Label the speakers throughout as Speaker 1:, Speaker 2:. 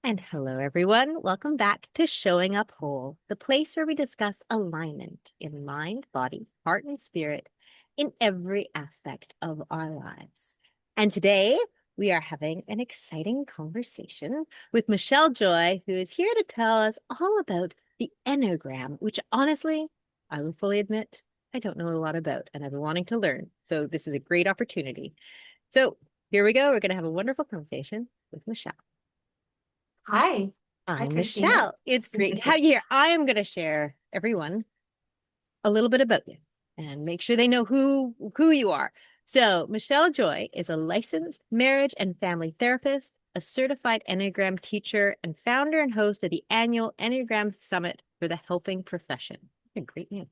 Speaker 1: And hello, everyone. Welcome back to Showing Up Whole, the place where we discuss alignment in mind, body, heart, and spirit in every aspect of our lives. And today we are having an exciting conversation with Michelle Joy, who is here to tell us all about the Enneagram, which honestly, I will fully admit, I don't know a lot about and I've been wanting to learn. So this is a great opportunity. So here we go. We're going to have a wonderful conversation with Michelle.
Speaker 2: Hi. Hi,
Speaker 1: I'm
Speaker 2: Christina.
Speaker 1: Michelle. It's great to have you here. I am going to share everyone a little bit about you and make sure they know who you are. So, Michelle Joy is a licensed marriage and family therapist, a certified Enneagram teacher, and founder and host of the annual Enneagram Summit for the helping profession. A great name.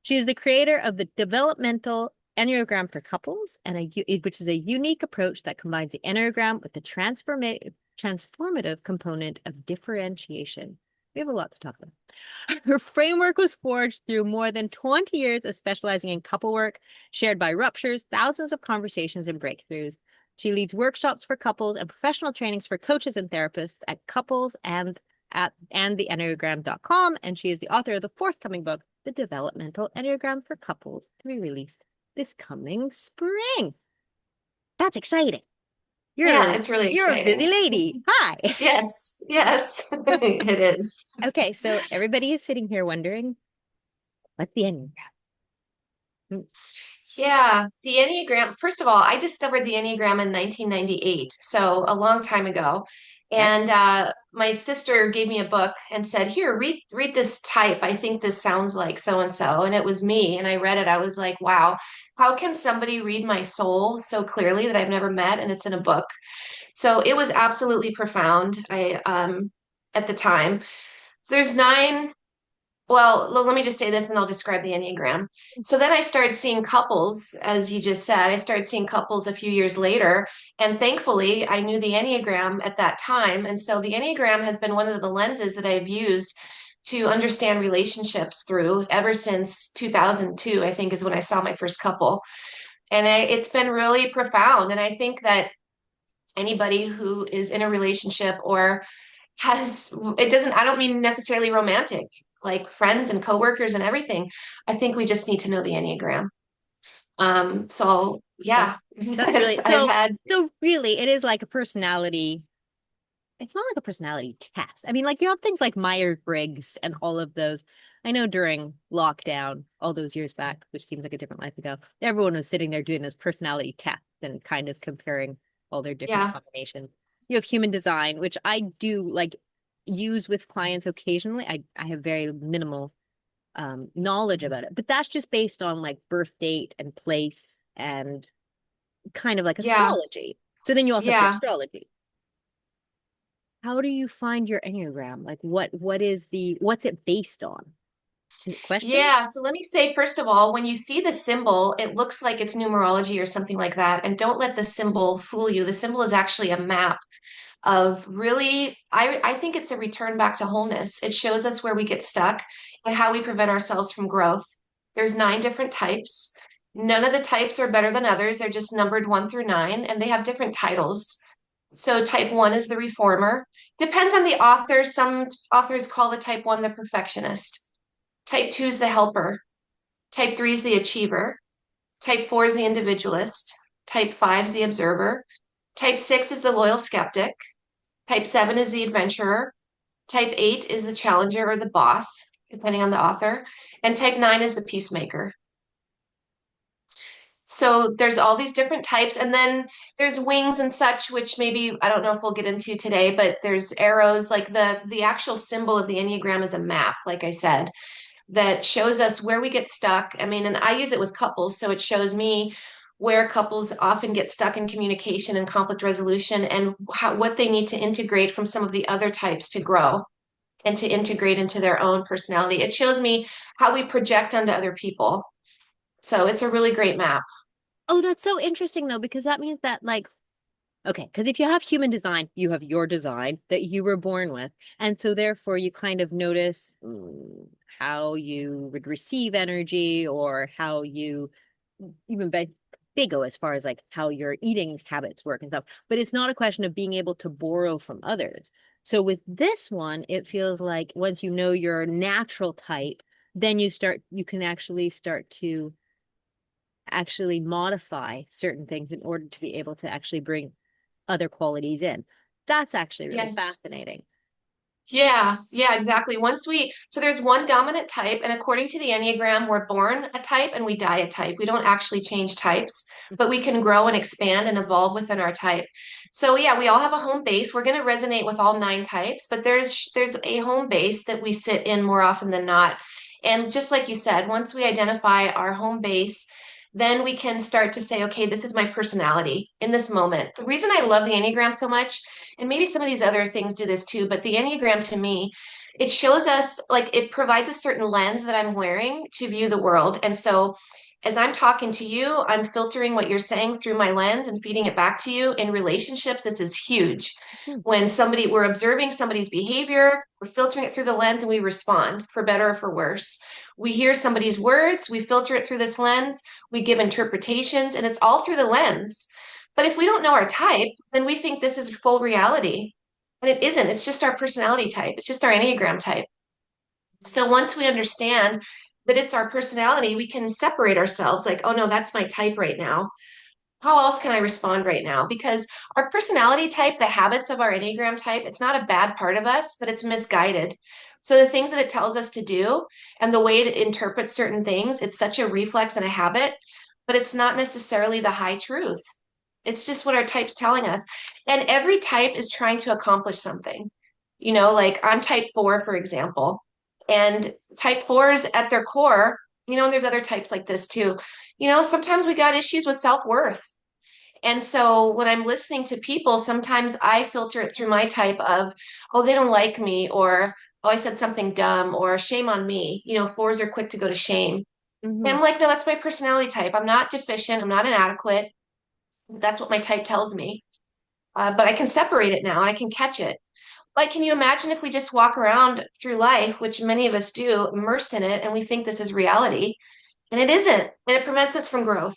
Speaker 1: She is the creator of the developmental Enneagram for couples, which is a unique approach that combines the Enneagram with the transformative component of differentiation. We have a lot to talk about. Her framework was forged through more than 20 years of specializing in couple work, shared by ruptures, thousands of conversations, and breakthroughs. She leads workshops for couples and professional trainings for coaches and therapists at couples and the Enneagram.com. And she is the author of the forthcoming book, The Developmental Enneagram for Couples, to be released this coming spring. That's exciting.
Speaker 2: Yeah, it's really
Speaker 1: You're a busy
Speaker 2: exciting.
Speaker 1: lady. Hi.
Speaker 2: Yes, yes, it is.
Speaker 1: Okay, so everybody is sitting here wondering, what's the Enneagram? Hmm.
Speaker 2: Yeah, the Enneagram, first of all, I discovered the Enneagram in 1998, so a long time ago.
Speaker 1: Okay.
Speaker 2: And my sister gave me a book and said, "Here, read this type. I think this sounds like so and so." And it was me. And I read it. I was like, "Wow, how can somebody read my soul so clearly that I've never met and it's in a book?" So it was absolutely profound. I at the time. There's nine. Well, let me just say this and I'll describe the Enneagram. So then I started seeing couples, as you just said. I started seeing couples a few years later. And thankfully, I knew the Enneagram at that time. And so the Enneagram has been one of the lenses that I've used to understand relationships through ever since 2002, I think, is when I saw my first couple. And it's been really profound. And I think that anybody who is in a relationship or has it doesn't I don't mean necessarily romantic, like friends and coworkers and everything. I think we just need to know the Enneagram. So
Speaker 1: That,
Speaker 2: yeah,
Speaker 1: that's really
Speaker 2: I've
Speaker 1: so
Speaker 2: had
Speaker 1: so really it is like a personality. It's not like a personality test. I mean, like you have things like Myers-Briggs and all of those. I know during lockdown, all those years back, which seems like a different life ago, everyone was sitting there doing those personality tests and kind of comparing all their different
Speaker 2: yeah,
Speaker 1: combinations. You have human design, which I do like use with clients occasionally. I have very minimal knowledge about it, but that's just based on like birth date and place and kind of like
Speaker 2: yeah,
Speaker 1: astrology. So then you also have
Speaker 2: yeah.
Speaker 1: astrology. How do you find your Enneagram? Like what's it based on? Is it questions?
Speaker 2: Yeah, so let me say, first of all, when you see the symbol, it looks like it's numerology or something like that. And don't let the symbol fool you. The symbol is actually a map of really, I think it's a return back to wholeness. It shows us where we get stuck and how we prevent ourselves from growth. There's nine different types. None of the types are better than others. They're just numbered one through nine, and they have different titles. So type one is the reformer. Depends on the author. Some authors call the type one the perfectionist. Type two is the helper. Type three is the achiever. Type four is the individualist. Type five is the observer. Type six is the loyal skeptic. Type seven is the adventurer. Type eight is the challenger or the boss, depending on the author. And type nine is the peacemaker. So there's all these different types. And then there's wings and such, which maybe I don't know if we'll get into today, but there's arrows. Like the actual symbol of the Enneagram is a map, like I said, that shows us where we get stuck. I mean, and I use it with couples, so it shows me where couples often get stuck in communication and conflict resolution and what they need to integrate from some of the other types to grow and to integrate into their own personality. It shows me how we project onto other people. So it's a really great map.
Speaker 1: Oh, that's so interesting though, because that means that like okay, because if you have human design, you have your design that you were born with. And so therefore you kind of notice how you would receive energy or how you even they go as far as like how your eating habits work and stuff, but it's not a question of being able to borrow from others. So with this one, it feels like once you know your natural type, then you can actually start to actually modify certain things in order to be able to actually bring other qualities in. That's actually really
Speaker 2: Yes.
Speaker 1: fascinating.
Speaker 2: Yeah, yeah, exactly. So there's one dominant type, and according to the Enneagram, we're born a type and we die a type. We don't actually change types, but we can grow and expand and evolve within our type. So yeah, we all have a home base. We're going to resonate with all nine types, but there's a home base that we sit in more often than not. And just like you said, once we identify our home base, then we can start to say, okay, this is my personality in this moment. The reason I love the Enneagram so much, and maybe some of these other things do this too, but the Enneagram to me, it shows us, like, it provides a certain lens that I'm wearing to view the world. And so as I'm talking to you, I'm filtering what you're saying through my lens and feeding it back to you. In relationships, this is huge.
Speaker 1: Hmm.
Speaker 2: When we're observing somebody's behavior, we're filtering it through the lens and we respond for better or for worse. We hear somebody's words, we filter it through this lens, we give interpretations, and it's all through the lens. But if we don't know our type, then we think this is full reality. And it isn't. It's just our personality type. It's just our Enneagram type. So once we understand that it's our personality, we can separate ourselves like, oh no, that's my type right now. How else can I respond right now? Because our personality type, the habits of our Enneagram type, it's not a bad part of us, but it's misguided. So the things that it tells us to do and the way it interprets certain things, it's such a reflex and a habit, but it's not necessarily the high truth. It's just what our type's telling us. And every type is trying to accomplish something. Like I'm type 4, for example. And type 4s at their core, and there's other types like this too. Sometimes we got issues with self-worth. And so when I'm listening to people, sometimes I filter it through my type of, oh, they don't like me, or oh, I said something dumb, or shame on me. 4s are quick to go to shame. And
Speaker 1: Hmm.
Speaker 2: I'm like, no, that's my personality type. I'm not deficient. I'm not inadequate. That's what my type tells me. But I can separate it now and I can catch it. Like, can you imagine if we just walk around through life, which many of us do, immersed in it, and we think this is reality, and it isn't, and it prevents us from growth.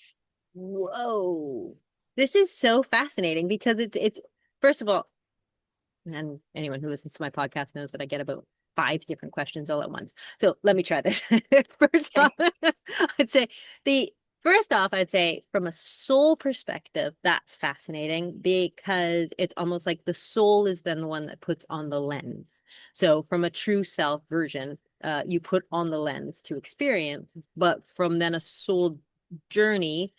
Speaker 1: Whoa. This is so fascinating because it's first of all, and anyone who listens to my podcast knows that I get about five different questions all at once. So let me try this. First off,
Speaker 2: Okay.
Speaker 1: I'd say the first off, I'd say from a soul perspective, that's fascinating because it's almost like the soul is then the one that puts on the lens. So from a true self version, you put on the lens to experience, but from then a soul journey,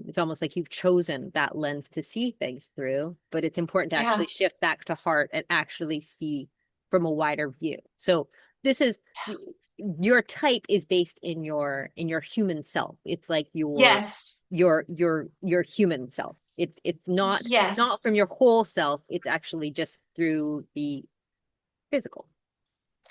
Speaker 1: it's almost like you've chosen that lens to see things through, but it's important to
Speaker 2: Yeah.
Speaker 1: actually shift back to heart and actually see from a wider view. So this is your type is based in your human self. It's like
Speaker 2: Yes.
Speaker 1: your human self. It's not from
Speaker 2: Yes.
Speaker 1: your whole self. It's actually just through the physical,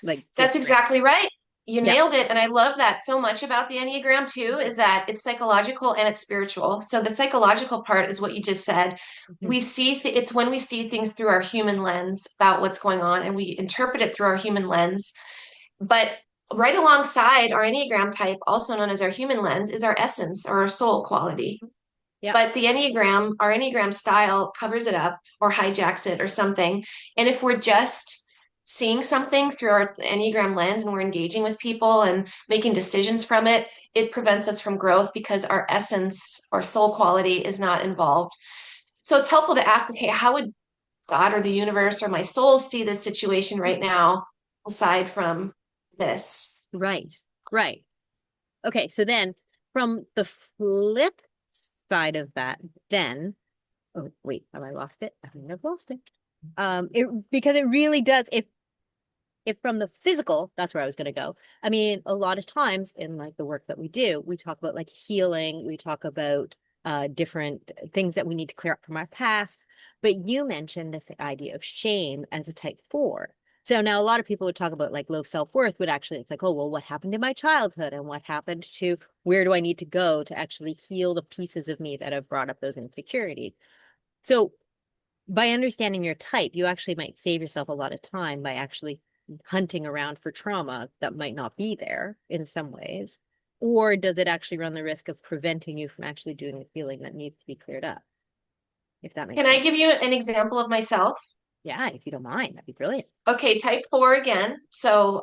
Speaker 1: like
Speaker 2: That's
Speaker 1: just right.
Speaker 2: exactly right. You
Speaker 1: Yeah.
Speaker 2: nailed it. And I love that so much about the Enneagram too, is that it's psychological and it's spiritual. So the psychological part is what you just said.
Speaker 1: Mhm.
Speaker 2: It's when we see things through our human lens about what's going on and we interpret it through our human lens. But right alongside our Enneagram type, also known as our human lens, is our essence or our soul quality.
Speaker 1: Yeah.
Speaker 2: But our Enneagram style covers it up or hijacks it or something. And if we're just seeing something through our Enneagram lens and we're engaging with people and making decisions from it, it prevents us from growth because our essence or soul quality is not involved. So it's helpful to ask, okay, how would God or the universe or my soul see this situation right now aside from this?
Speaker 1: Right. Right. Okay, so then from the flip side of that, then oh wait, have I lost it? I think I've lost it. It because it really does. If from the physical, that's where I was going to go. I mean, a lot of times in like the work that we do, we talk about like healing. We talk about different things that we need to clear up from our past. But you mentioned the idea of shame as a type 4. So now a lot of people would talk about like low self-worth, but actually it's like, oh, well, what happened in my childhood and what happened to where do I need to go to actually heal the pieces of me that have brought up those insecurities? So by understanding your type, you actually might save yourself a lot of time by actually hunting around for trauma that might not be there in some ways. Or does it actually run the risk of preventing you from actually doing the healing that needs to be cleared up? If that makes
Speaker 2: Can I
Speaker 1: sense.
Speaker 2: give you an example of myself?
Speaker 1: Yeah, if you don't mind, that'd be brilliant.
Speaker 2: Okay, type 4 again. So,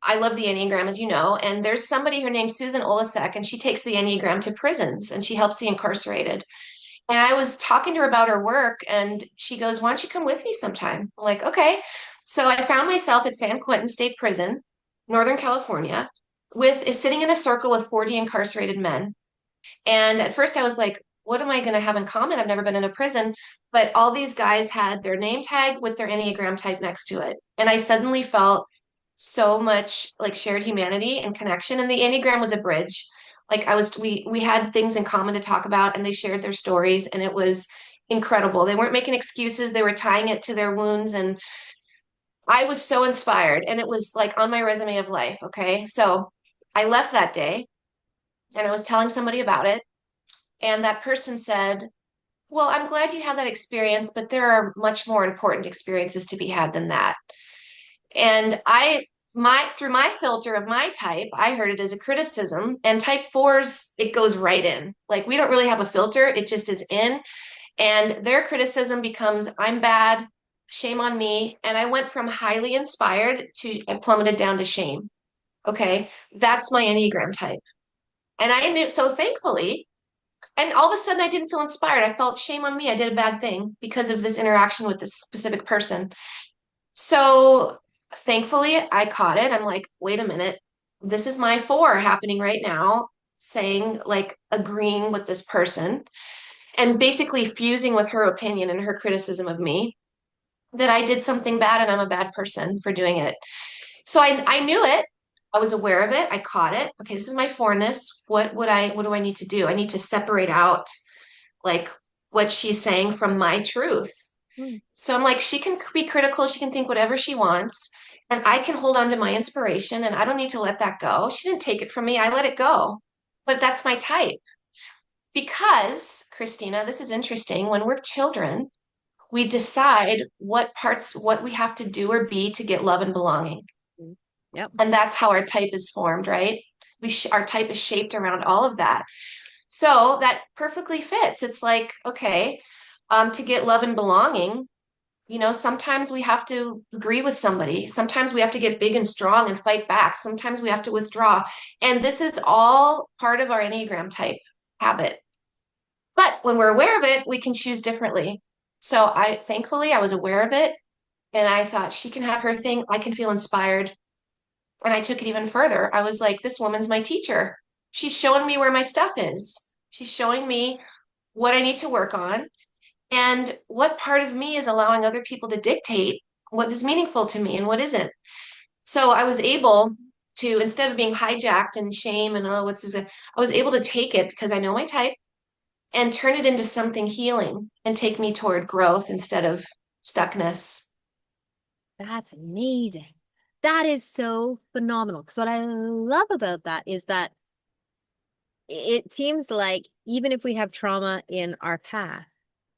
Speaker 2: I love the Enneagram, as you know, and there's somebody, her name's Susan Olasek, and she takes the Enneagram to prisons and she helps the incarcerated. And I was talking to her about her work, and she goes, "Why don't you come with me sometime?" I'm like, okay. So I found myself at San Quentin State Prison, Northern California, sitting in a circle with 40 incarcerated men. And at first I was like, what am I going to have in common? I've never been in a prison. But all these guys had their name tag with their Enneagram type next to it. And I suddenly felt so much like shared humanity and connection. And the Enneagram was a bridge. Like we had things in common to talk about, and they shared their stories, and it was incredible. They weren't making excuses, they were tying it to their wounds. And I was so inspired. And it was like on my resume of life. Okay. So I left that day and I was telling somebody about it. And that person said, "Well, I'm glad you had that experience, but there are much more important experiences to be had than that." And through my filter of my type, I heard it as a criticism. And type fours, it goes right in. Like we don't really have a filter, it just is in. And their criticism becomes, "I'm bad, shame on me." And I went from highly inspired to I plummeted down to shame. Okay. That's my Enneagram type. And I knew, so thankfully, and all of a sudden, I didn't feel inspired. I felt shame on me. I did a bad thing because of this interaction with this specific person. So thankfully, I caught it. I'm like, wait a minute. This is my four happening right now, saying, like, agreeing with this person and basically fusing with her opinion and her criticism of me that I did something bad and I'm a bad person for doing it. So I knew it. I was aware of it. I caught it. Okay, this is my fourness. What do I need to do? I need to separate out like what she's saying from my truth.
Speaker 1: Hmm.
Speaker 2: So I'm like, she can be critical, she can think whatever she wants, and I can hold on to my inspiration and I don't need to let that go. She didn't take it from me, I let it go. But that's my type. Because, Christina, this is interesting. When we're children, we decide what we have to do or be to get love and belonging.
Speaker 1: Yep.
Speaker 2: And that's how our type is formed, right? Our type is shaped around all of that. So that perfectly fits. It's like, okay, to get love and belonging, sometimes we have to agree with somebody. Sometimes we have to get big and strong and fight back. Sometimes we have to withdraw. And this is all part of our Enneagram type habit. But when we're aware of it, we can choose differently. So thankfully, I was aware of it and I thought she can have her thing. I can feel inspired. And I took it even further. I was like, this woman's my teacher. She's showing me where my stuff is. She's showing me what I need to work on and what part of me is allowing other people to dictate what is meaningful to me and what isn't. So I was able to, instead of being hijacked and shame and oh, what's this? I was able to take it because I know my type and turn it into something healing and take me toward growth instead of stuckness.
Speaker 1: That's amazing. That is so phenomenal. Because what I love about that is that it seems like even if we have trauma in our past,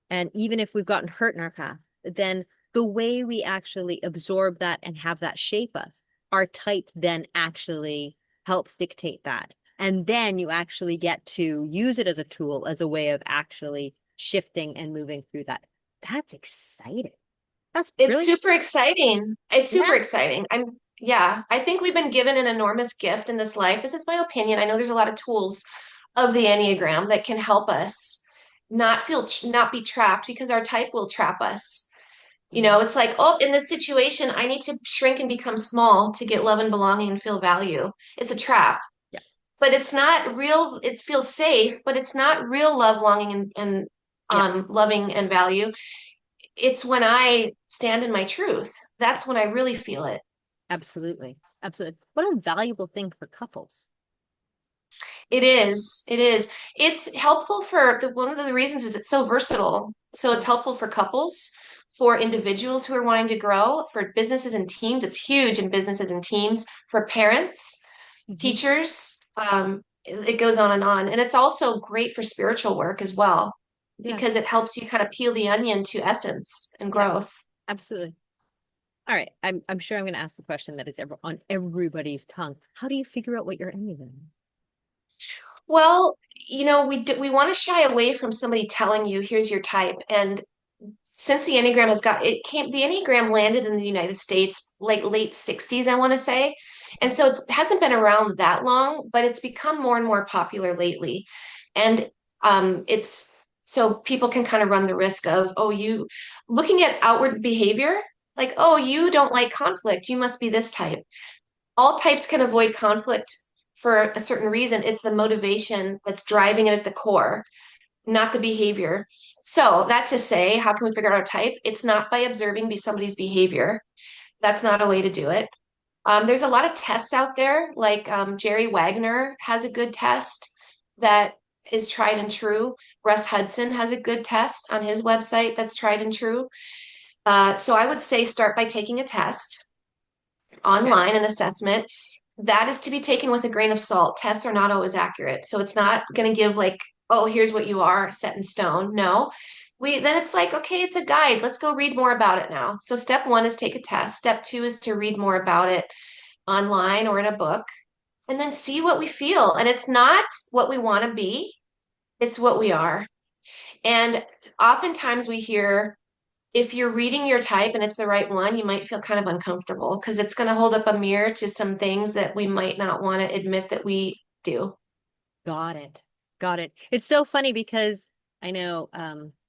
Speaker 1: and even if we've gotten hurt in our past, then the way we actually absorb that and have that shape us, our type then actually helps dictate that. And then you actually get to use it as a tool, as a way of actually shifting and moving through that. That's exciting. That's
Speaker 2: It's
Speaker 1: brilliant.
Speaker 2: super exciting. It's super
Speaker 1: Yeah.
Speaker 2: exciting. Yeah, I think we've been given an enormous gift in this life. This is my opinion. I know there's a lot of tools of the Enneagram that can help us not be trapped because our type will trap us. It's like, oh, in this situation, I need to shrink and become small to get love and belonging and feel value. It's a trap,
Speaker 1: Yeah.
Speaker 2: but it's not real. It feels safe, but it's not real love, longing, and
Speaker 1: Yeah.
Speaker 2: loving and value. It's when I stand in my truth. That's when I really feel it.
Speaker 1: Absolutely. Absolutely. What a valuable thing for couples.
Speaker 2: It is. It is. It's helpful for one of the reasons is it's so versatile. So it's helpful for couples, for individuals who are wanting to grow, for businesses and teams. It's huge in businesses and teams, for parents,
Speaker 1: Mhm.
Speaker 2: teachers. It goes on and on. And it's also great for spiritual work as well,
Speaker 1: Yeah.
Speaker 2: because it helps you kind of peel the onion to essence and
Speaker 1: Yeah.
Speaker 2: growth.
Speaker 1: Absolutely. All right. I'm sure I'm going to ask the question that is on everybody's tongue. How do you figure out what you're Enneagram?
Speaker 2: Well, we want to shy away from somebody telling you, here's your type. And since the Enneagram the Enneagram landed in the United States like late 60s, I want to say. And so it hasn't been around that long, but it's become more and more popular lately. And it's so people can kind of run the risk of, oh, you looking at outward behavior, like, oh, you don't like conflict, you must be this type. All types can avoid conflict for a certain reason. It's the motivation that's driving it at the core, not the behavior. So that to say, how can we figure out our type? It's not by observing somebody's behavior. That's not a way to do it. There's a lot of tests out there, like Jerry Wagner has a good test that is tried and true. Russ Hudson has a good test on his website that's tried and true. So I would say start by taking a test
Speaker 1: Okay.
Speaker 2: online, an assessment. That is to be taken with a grain of salt. Tests are not always accurate. So it's not going to give like, oh, here's what you are set in stone. No. Then it's like, okay, it's a guide. Let's go read more about it now. So step one is take a test. Step two is to read more about it online or in a book and then see what we feel. And it's not what we want to be, it's what we are. And oftentimes we hear, if you're reading your type and it's the right one, you might feel kind of uncomfortable because it's going to hold up a mirror to some things that we might not want to admit that we do.
Speaker 1: Got it. Got it. It's so funny because I know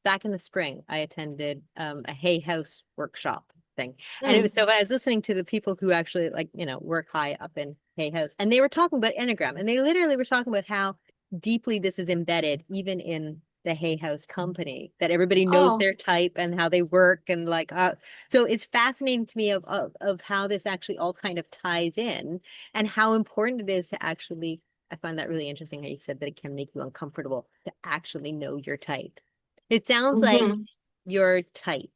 Speaker 1: back in the spring I attended a Hay House workshop thing. And it was
Speaker 2: Mm.
Speaker 1: so I was listening to the people who actually like, work high up in Hay House and they were talking about Enneagram and they literally were talking about how deeply this is embedded even in the Hay House company, that everybody knows
Speaker 2: Oh,
Speaker 1: their type and how they work and like so it's fascinating to me of how this actually all kind of ties in and how important it is to actually I find that really interesting how you said that it can make you uncomfortable to actually know your type. It sounds like
Speaker 2: hmm.
Speaker 1: your type,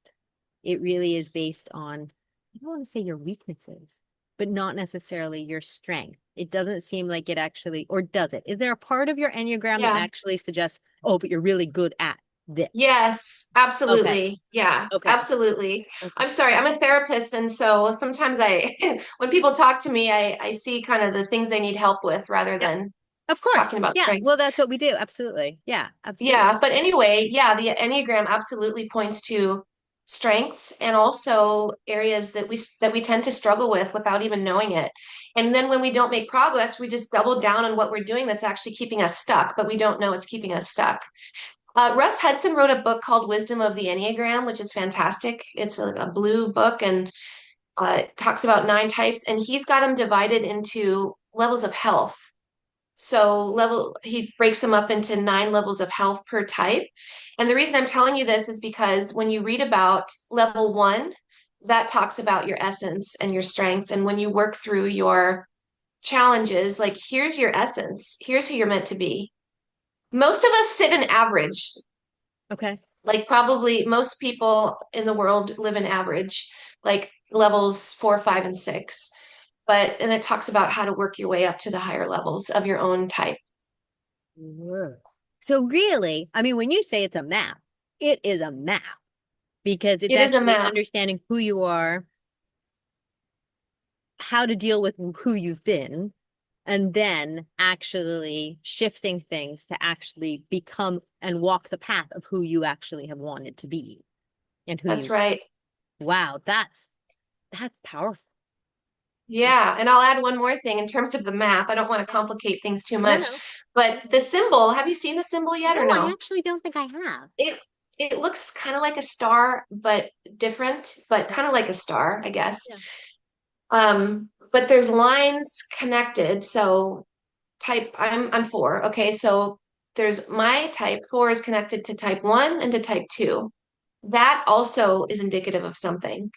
Speaker 1: it really is based on, I don't want to say your weaknesses, but not necessarily your strength. It doesn't seem like it actually, or does it? Is there a part of your Enneagram that
Speaker 2: Yeah.
Speaker 1: actually suggests, oh, but you're really good at this?
Speaker 2: Yes,
Speaker 1: Okay.
Speaker 2: absolutely. Yeah,
Speaker 1: Okay.
Speaker 2: absolutely.
Speaker 1: Okay.
Speaker 2: I'm sorry, I'm a therapist, and so sometimes when people talk to me, I see kind of the things they need help with rather
Speaker 1: Yeah.
Speaker 2: than
Speaker 1: Of
Speaker 2: talking
Speaker 1: course.
Speaker 2: about
Speaker 1: Yeah.
Speaker 2: strengths.
Speaker 1: Well, that's what we do. Absolutely. Yeah. Absolutely.
Speaker 2: Yeah, but anyway, yeah, the Enneagram absolutely points to strengths and also areas that we tend to struggle with without even knowing it. And then when we don't make progress, we just double down on what we're doing that's actually keeping us stuck, but we don't know it's keeping us stuck. Russ Hudson wrote a book called Wisdom of the Enneagram, which is fantastic. It's a blue book and it talks about 9 types, and he's got them divided into levels of health. He breaks them up into 9 levels of health per type. And the reason I'm telling you this is because when you read about level one, that talks about your essence and your strengths. And when you work through your challenges, like here's your essence, here's who you're meant to be. Most of us sit in average.
Speaker 1: Okay.
Speaker 2: Like probably most people in the world live in average, like levels 4, 5, and 6. And it talks about how to work your way up to the higher levels of your own type.
Speaker 1: Whoa. So really, I mean, when you say it's a map, it is a map because it's
Speaker 2: It is a
Speaker 1: actually
Speaker 2: map.
Speaker 1: understanding who you are, how to deal with who you've been, and then actually shifting things to actually become and walk the path of who you actually have wanted to be and who
Speaker 2: That's
Speaker 1: you.
Speaker 2: right.
Speaker 1: Wow, that's powerful.
Speaker 2: Yeah. And I'll add one more thing in terms of the map. I don't want to complicate things too
Speaker 1: No,
Speaker 2: much,
Speaker 1: no,
Speaker 2: but the symbol, have you seen the symbol yet
Speaker 1: no,
Speaker 2: or
Speaker 1: I
Speaker 2: no?
Speaker 1: actually don't think I have.
Speaker 2: It it looks kind of like a star, but different, but
Speaker 1: Okay.
Speaker 2: kind of like a star, I guess.
Speaker 1: Yeah.
Speaker 2: But there's lines connected. So I'm 4. Okay, so there's my type 4 is connected to type 1 and to type 2. That also is indicative of something.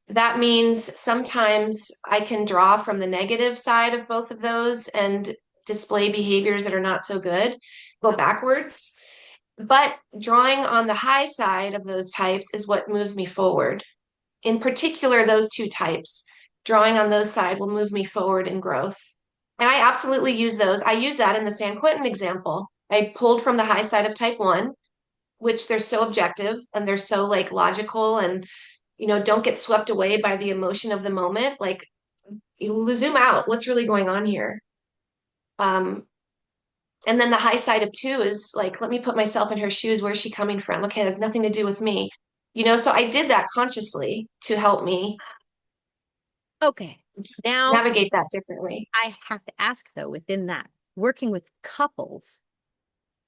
Speaker 2: That means sometimes I can draw from the negative side of both of those and display behaviors that are not so good, go
Speaker 1: Wow.
Speaker 2: backwards. But drawing on the high side of those types is what moves me forward. In particular, those 2 types, drawing on those side will move me forward in growth. And I absolutely use those. I use that in the San Quentin example. I pulled from the high side of type 1, which they're so objective and they're so like logical and don't get swept away by the emotion of the moment. Like you zoom out, what's really going on here? Um, And then the high side of two is like, let me put myself in her shoes. Where's she coming from? Okay, it has nothing to do with me. So I did that consciously to help me
Speaker 1: Okay. Now
Speaker 2: navigate that differently.
Speaker 1: I have to ask though, within that, working with couples,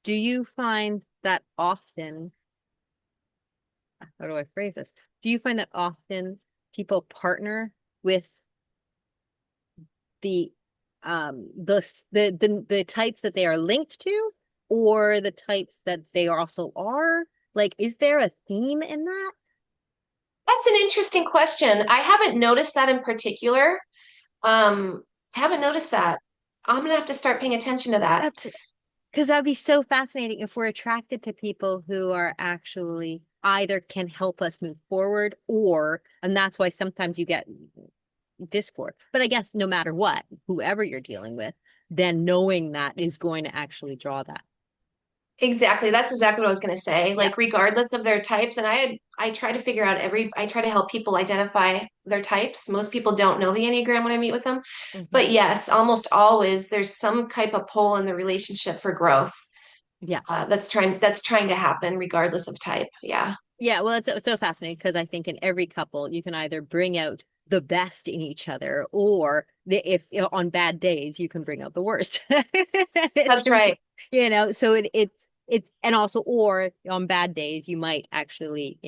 Speaker 1: do you find that often, how do I phrase this? Do you find that often people partner with the the types that they are linked to, or the types that they also are? Like, is there a theme in that?
Speaker 2: That's an interesting question. I haven't noticed that in particular. I haven't noticed that. I'm gonna have to start paying attention to that.
Speaker 1: That's because that'd be so fascinating if we're attracted to people who are actually either can help us move forward, or, and that's why sometimes you get discord. But I guess no matter what, whoever you're dealing with, then knowing that is going to actually draw that.
Speaker 2: Exactly. That's exactly what I was going to say.
Speaker 1: Yeah.
Speaker 2: Like regardless of their types, and I try to figure out I try to help people identify their types. Most people don't know the Enneagram when I meet with them.
Speaker 1: Mhm.
Speaker 2: But yes, almost always there's some type of pull in the relationship for growth.
Speaker 1: Yeah.
Speaker 2: That's trying to happen regardless of type. Yeah.
Speaker 1: Yeah, well, it's so fascinating because I think in every couple, you can either bring out the best in each other, or if on bad days, you can bring out the worst.
Speaker 2: That's right.
Speaker 1: So it's, and also, or on bad days, you might actually,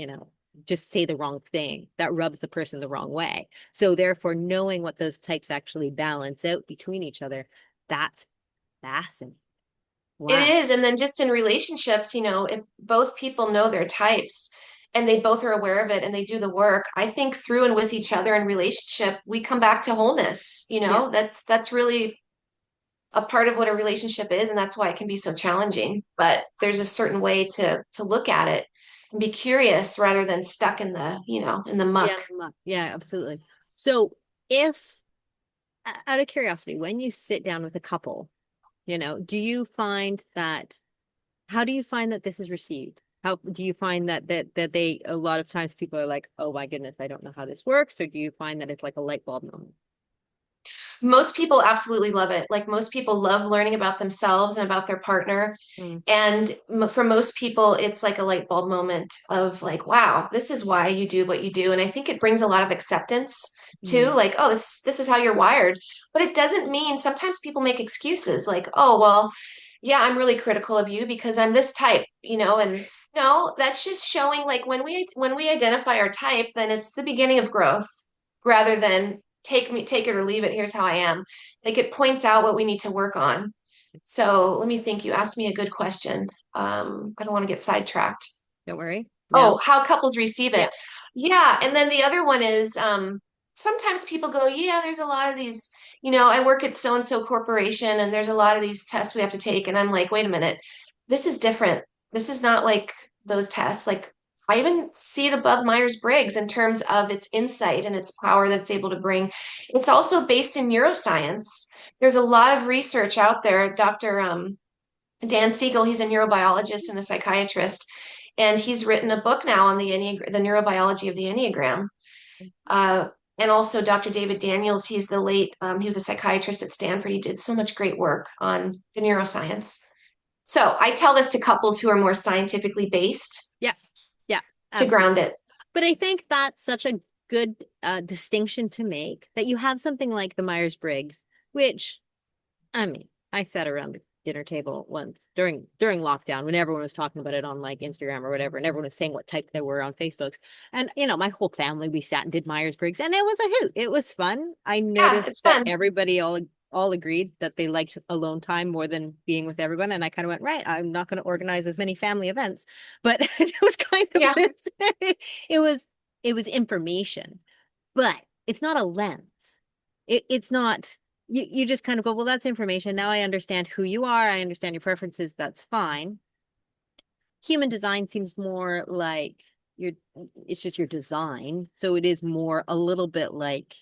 Speaker 1: just say the wrong thing that rubs the person the wrong way. So therefore, knowing what those types actually balance out between each other, that's fascinating.
Speaker 2: It
Speaker 1: Wow.
Speaker 2: is. And then just in relationships, if both people know their types and they both are aware of it and they do the work, I think through and with each other in relationship, we come back to wholeness.
Speaker 1: Yeah.
Speaker 2: That's really a part of what a relationship is, and that's why it can be so challenging. But there's a certain way to look at it and be curious rather than stuck in the
Speaker 1: Yeah.
Speaker 2: muck.
Speaker 1: Yeah, absolutely. So if out of curiosity, when you sit down with a couple, do you find that, how do you find that this is received? How do you find that they, a lot of times people are like, oh my goodness, I don't know how this works? Or do you find that it's like a light bulb moment?
Speaker 2: Most people absolutely love it. Like most people love learning about themselves and about their partner.
Speaker 1: Mm,
Speaker 2: And for most people, it's like a light bulb moment of like, wow, this is why you do what you do. And I think it brings a lot of acceptance too.
Speaker 1: mm,
Speaker 2: Like, oh, this is how you're wired. But it doesn't mean sometimes people make excuses like, oh, well, yeah, I'm really critical of you because I'm this type. And no, that's just showing like when we identify our type, then it's the beginning of growth rather than take it or leave it. Here's how I am. Like it points out what we need to work on. So let me think. You asked me a good question. I don't want to get sidetracked.
Speaker 1: don't worry.
Speaker 2: Oh,
Speaker 1: No.
Speaker 2: how couples receive
Speaker 1: Yeah.
Speaker 2: it. Yeah. And then the other one is sometimes people go, yeah, there's a lot of these, I work at so and so corporation and there's a lot of these tests we have to take. And I'm like, wait a minute, this is different. This is not like those tests. Like, I even see it above Myers-Briggs in terms of its insight and its power that it's able to bring. It's also based in neuroscience. There's a lot of research out there. Dr. Dan Siegel, he's a neurobiologist and a psychiatrist, and he's written a book now on the neurobiology of the Enneagram. Uh, and also Dr. David Daniels, he was a psychiatrist at Stanford. He did so much great work on the neuroscience. So I tell this to couples who are more scientifically based
Speaker 1: Yeah. Yeah.
Speaker 2: to ground
Speaker 1: Absolutely.
Speaker 2: it.
Speaker 1: But I think that's such a good distinction to make, that you have something like the Myers-Briggs, which, I mean, I sat around the dinner table once during lockdown when everyone was talking about it on like Instagram or whatever, and everyone was saying what type they were on Facebook. And my whole family, we sat and did Myers-Briggs, and it was a hoot. It was fun. I
Speaker 2: Yeah,
Speaker 1: noticed
Speaker 2: it's
Speaker 1: that
Speaker 2: fun.
Speaker 1: everybody all agreed that they liked alone time more than being with everyone. And I kind of went, right, I'm not going to organize as many family events. But it was kind of
Speaker 2: Yeah.
Speaker 1: this, it was information, but it's not a lens. It's not, you just kind of go, well, that's information. Now I understand who you are. I understand your preferences. That's fine. Human design seems more like your, it's just your design. So it is more a little bit like,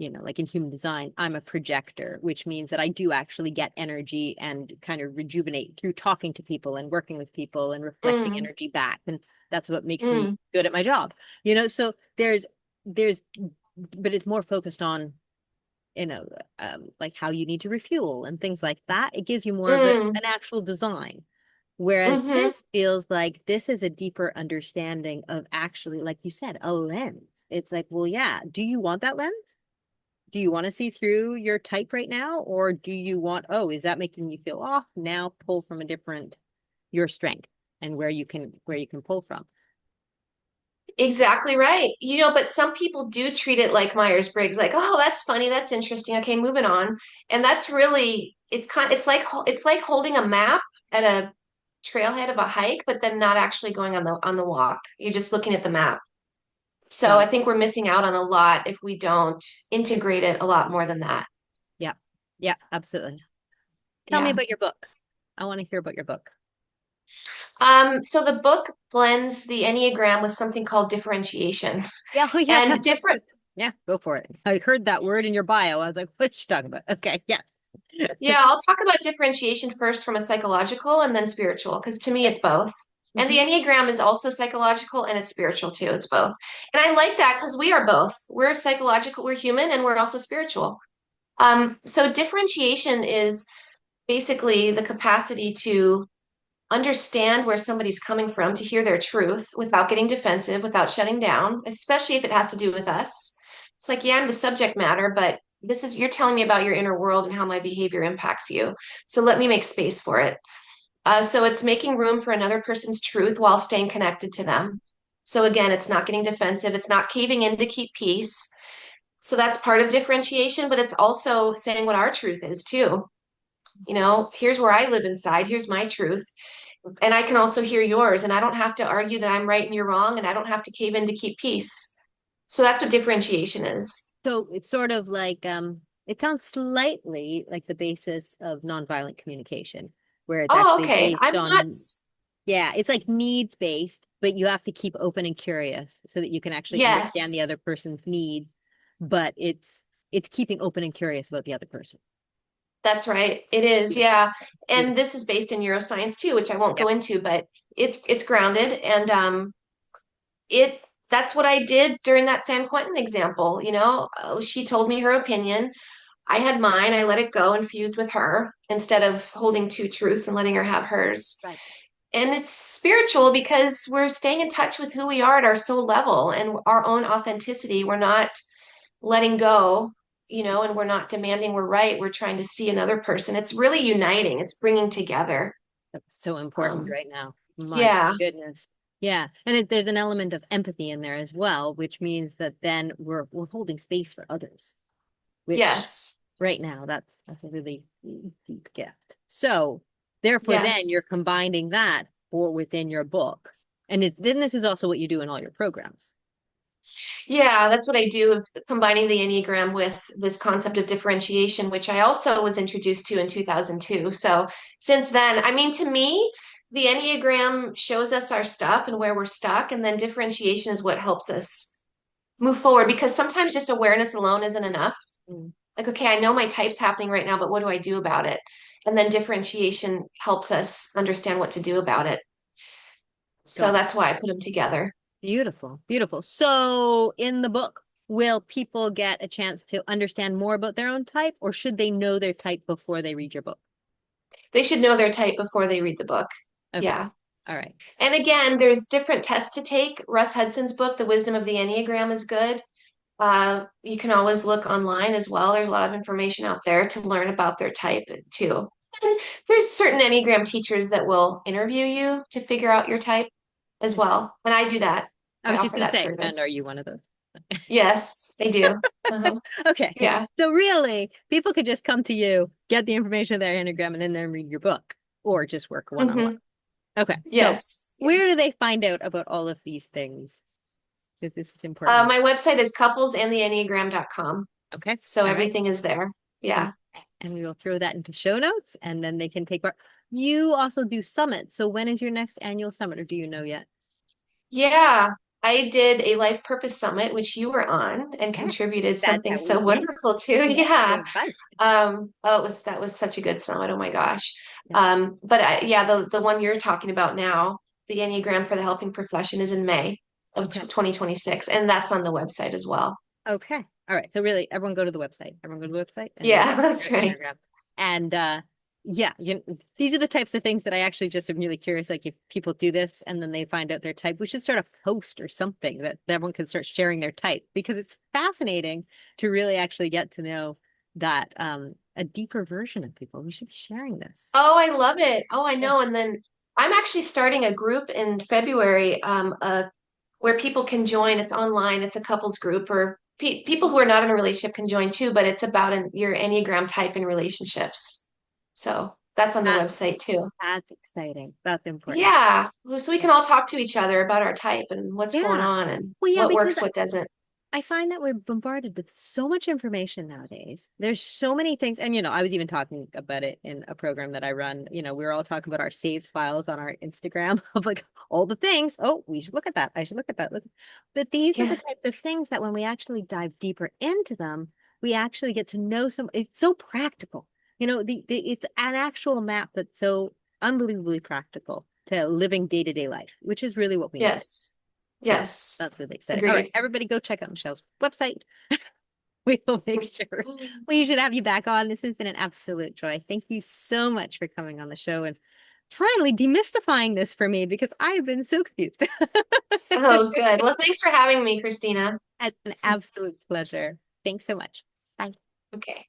Speaker 1: like in human design, I'm a projector, which means that I do actually get energy and kind of rejuvenate through talking to people and working with people and reflecting
Speaker 2: Mm,
Speaker 1: energy back. And that's what makes me
Speaker 2: mm.
Speaker 1: good at my job. So there's, but it's more focused on like how you need to refuel and things like that. It gives you more of
Speaker 2: Mm,
Speaker 1: an actual design. Whereas
Speaker 2: hmm.
Speaker 1: this feels like this is a deeper understanding of actually, like you said, a lens. It's like, well, yeah, do you want that lens? Do you want to see through your type right now? Or do you want, oh, is that making you feel off? Now pull from a different, your strength and where you can pull from.
Speaker 2: Exactly right. But some people do treat it like Myers-Briggs, like, oh, that's funny, that's interesting. Okay, moving on. And that's really, it's like holding a map at a trailhead of a hike, but then not actually going on the walk. You're just looking at the map. So
Speaker 1: Got
Speaker 2: I
Speaker 1: it.
Speaker 2: think we're missing out on a lot if we don't integrate it a lot more than that.
Speaker 1: Yeah. Yeah, absolutely. Tell me
Speaker 2: Yeah.
Speaker 1: about your book. I want to hear about your book.
Speaker 2: So the book blends the Enneagram with something called differentiation.
Speaker 1: Yeah, oh yeah,
Speaker 2: And different,
Speaker 1: yeah, go for it. I heard that word in your bio. I was like, what you talking about? Okay, yes.
Speaker 2: yeah, I'll talk about differentiation first from a psychological and then spiritual, because to me
Speaker 1: Okay.
Speaker 2: it's both. And the
Speaker 1: Hmm.
Speaker 2: Enneagram is also psychological and it's spiritual too. It's both. And I like that because we are both. We're psychological, we're human, and we're also spiritual. So differentiation is basically the capacity to understand where somebody's coming from, to hear their truth without getting defensive, without shutting down, especially if it has to do with us. It's like, yeah, I'm the subject matter, but you're telling me about your inner world and how my behavior impacts you. So let me make space for it. So it's making room for another person's truth while staying connected to them. So again, it's not getting defensive, it's not caving in to keep peace. So that's part of differentiation, but it's also saying what our truth is too. Here's where I live inside, here's my truth, and I can also hear yours, and I don't have to argue that I'm right and you're wrong, and I don't have to cave in to keep peace. So that's what differentiation is.
Speaker 1: So it's sort of like it sounds slightly like the basis of nonviolent communication, where it's
Speaker 2: Oh,
Speaker 1: actually
Speaker 2: okay.
Speaker 1: based
Speaker 2: I'm not,
Speaker 1: on, yeah, it's like needs based, but you have to keep open and curious so that you can actually understand
Speaker 2: yes,
Speaker 1: the other person's needs, but it's keeping open and curious about the other person.
Speaker 2: that's right. It is,
Speaker 1: Beautiful.
Speaker 2: yeah. And
Speaker 1: Beautiful.
Speaker 2: this is based in neuroscience too, which I won't go
Speaker 1: Yep.
Speaker 2: into, but it's grounded, and it that's what I did during that San Quentin example. She told me her opinion. I had mine. I let it go and fused with her instead of holding two truths and letting her have hers.
Speaker 1: Right.
Speaker 2: And it's spiritual because we're staying in touch with who we are at our soul level and our own authenticity. We're not letting go, and we're not demanding we're right. We're trying to see another person. It's really uniting, it's bringing together.
Speaker 1: That's so important
Speaker 2: Um,
Speaker 1: right now. My
Speaker 2: yeah,
Speaker 1: goodness. Yeah. And there's an element of empathy in there as well, which means that then we're holding space for others, which
Speaker 2: yes,
Speaker 1: right now that's a really deep gift. So therefore then you're
Speaker 2: yes.
Speaker 1: combining that for within your book. And then this is also what you do in all your programs.
Speaker 2: Yeah, that's what I do of combining the Enneagram with this concept of differentiation, which I also was introduced to in 2002. So since then, I mean, to me, the Enneagram shows us our stuff and where we're stuck, and then differentiation is what helps us move forward because sometimes just awareness alone isn't enough.
Speaker 1: Mm.
Speaker 2: Like, okay, I know my type's happening right now, but what do I do about it? And then differentiation helps us understand what to do about it. So
Speaker 1: Got it.
Speaker 2: that's why I put them together.
Speaker 1: Beautiful. Beautiful. So in the book, will people get a chance to understand more about their own type, or should they know their type before they read your book?
Speaker 2: They should know their type before they read the book.
Speaker 1: Okay.
Speaker 2: Yeah.
Speaker 1: All right.
Speaker 2: And again, there's different tests to take. Russ Hudson's book, The Wisdom of the Enneagram, is good. You can always look online as well. There's a lot of information out there to learn about their type too. And there's certain Enneagram teachers that will interview you to figure out your type as
Speaker 1: Okay.
Speaker 2: well. And I do that.
Speaker 1: I
Speaker 2: I
Speaker 1: was just
Speaker 2: offer
Speaker 1: going to
Speaker 2: that
Speaker 1: say, and are
Speaker 2: service.
Speaker 1: you one of those?
Speaker 2: Yes, they do. Uh-huh.
Speaker 1: Okay.
Speaker 2: Yeah.
Speaker 1: So really, people could just come to you, get the information of their Enneagram, and then read your book or just work one-on-one.
Speaker 2: Hmm.
Speaker 1: Okay. So
Speaker 2: Yes.
Speaker 1: where do
Speaker 2: Yes.
Speaker 1: they find out about all of these things? Because this is important.
Speaker 2: My website is couplesandtheenneagram.com.
Speaker 1: Okay.
Speaker 2: So
Speaker 1: All right.
Speaker 2: everything is there.
Speaker 1: And
Speaker 2: Yeah.
Speaker 1: and we will throw that into show notes and then they can take part. You also do summits. So when is your next annual summit, or do you know yet?
Speaker 2: Yeah, I did a life purpose summit, which you were on and
Speaker 1: Yeah.
Speaker 2: contributed
Speaker 1: That's
Speaker 2: something
Speaker 1: how we
Speaker 2: so
Speaker 1: did.
Speaker 2: wonderful too.
Speaker 1: Yeah. It
Speaker 2: Yeah.
Speaker 1: was fun.
Speaker 2: Oh, that was such a good summit. Oh my gosh.
Speaker 1: Yeah.
Speaker 2: But yeah, the one you're talking about now, the Enneagram for the Helping Profession, is in May of
Speaker 1: Okay.
Speaker 2: 2026, and that's on the website as well.
Speaker 1: Okay. All right. So really, everyone go to the website. Everyone go to the website and
Speaker 2: Yeah,
Speaker 1: figure
Speaker 2: that's
Speaker 1: out the
Speaker 2: right.
Speaker 1: Enneagram. And yeah, these are the types of things that I actually just am really curious. Like if people do this and then they find out their type, we should start a post or something that everyone can start sharing their type because it's fascinating to really actually get to know that a deeper version of people. We should be sharing this.
Speaker 2: Oh, I love it. Oh, I
Speaker 1: Yeah.
Speaker 2: know. And then I'm actually starting a group in February, where people can join. It's online. It's a couples group, or people who are not in a relationship can join too. But it's about your Enneagram type in relationships. So that's on the
Speaker 1: That
Speaker 2: website too.
Speaker 1: that's exciting. That's important.
Speaker 2: Yeah, so we
Speaker 1: Yeah.
Speaker 2: can all talk to each other about our type and what's going
Speaker 1: Yeah.
Speaker 2: on and
Speaker 1: Well, yeah,
Speaker 2: what
Speaker 1: because
Speaker 2: works, what doesn't.
Speaker 1: I find that we're bombarded with so much information nowadays. There's so many things. And, I was even talking about it in a program that I run. We were all talking about our saved files on our Instagram of like all the things. Oh, we should look at that. I should look at that. But these are the
Speaker 2: Yeah.
Speaker 1: types of things that when we actually dive deeper into them, we actually get to know it's so practical. It's an actual map that's so unbelievably practical to living day-to-day life, which is really what we need.
Speaker 2: Yes.
Speaker 1: So
Speaker 2: Yes.
Speaker 1: that's really exciting. All right,
Speaker 2: Agreed.
Speaker 1: everybody go check out Michelle's website. We will make sure we should have you back on. This has been an absolute joy. Thank you so much for coming on the show and finally demystifying this for me because I've been so confused.
Speaker 2: Oh, good. Well, thanks for having me, Christina.
Speaker 1: It's an absolute pleasure. Thanks so much. Bye.
Speaker 2: Okay.